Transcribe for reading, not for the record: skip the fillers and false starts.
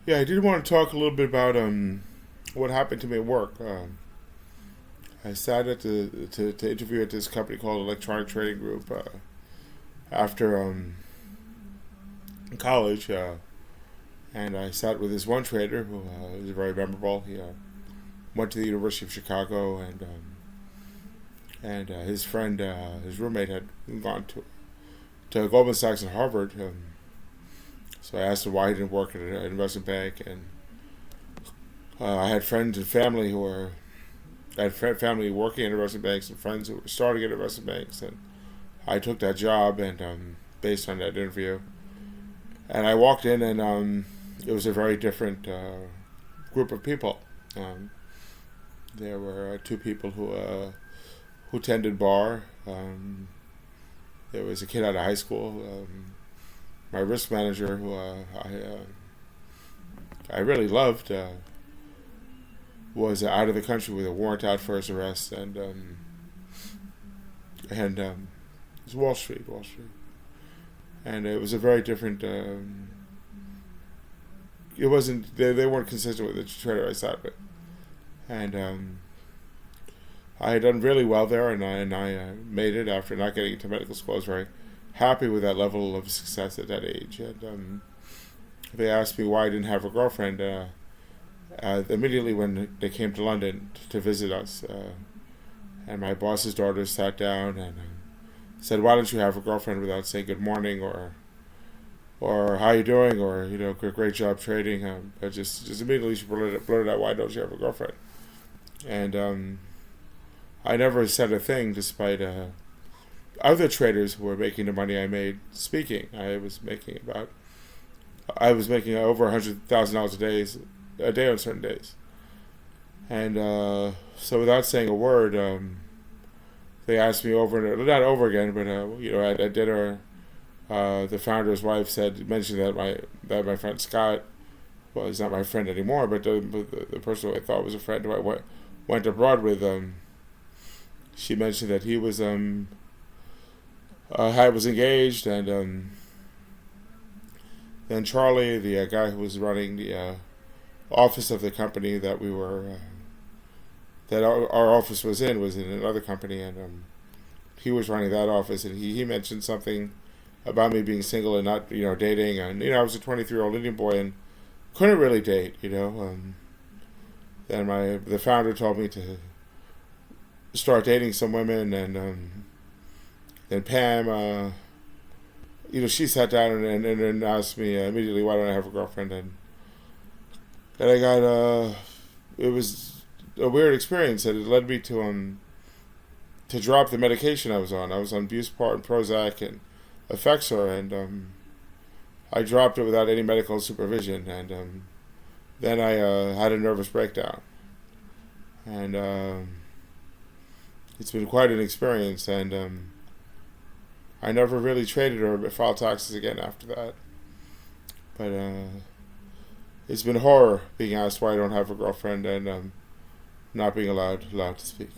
Yeah, I did want to talk a little bit about what happened to me at work. I sat at to interview at this company called Electronic Trading Group after college, and I sat with this one trader who was very memorable. He went to the University of Chicago, and his friend, his roommate, had gone to Goldman Sachs and Harvard. So I asked him why he didn't work at an investment bank, and I had friends and family who were I had family working at investment banks and friends who were starting at investment banks, and I took that job and based on that interview, and I walked in and it was a very different group of people. Um, there were two people who tended bar. There was a kid out of high school. My risk manager, who I really loved, was out of the country with a warrant out for his arrest, and it was Wall Street, and it was a very different. It wasn't they weren't consistent with the trader I sat with, and I had done really well there, and I made it after not getting into medical school. I was very happy with that level of success at that age, and they asked me why I didn't have a girlfriend. Immediately when they came to London to visit us, and my boss's daughter sat down and said, "Why don't you have a girlfriend without saying good morning or how you doing or great job trading?" But just immediately she blurted out, "Why don't you have a girlfriend?" And I never said a thing, despite other traders who were making the money I made speaking. I was making over $100,000 a day on certain days, and so without saying a word, they asked me not over again, but at dinner, the founder's wife mentioned that my friend Scott was not my friend anymore, but the person who I thought was a friend who I went abroad with. She mentioned that he was I was engaged, and then Charlie, the guy who was running the office of the company that we were that our office was in another company, and he was running that office, and he mentioned something about me being single and not dating, and I was a 23-year-old Indian boy and couldn't really date. Then the founder told me to start dating some women, and then Pam, she sat down and asked me immediately, why don't I have a girlfriend, and I got it was a weird experience, and it led me to drop the medication I was on. I was on Buspar and Prozac and Effexor, and I dropped it without any medical supervision, and then I had a nervous breakdown, and it's been quite an experience, and I never really traded or filed taxes again after that. But it's been horror being asked why I don't have a girlfriend, and not being allowed to speak.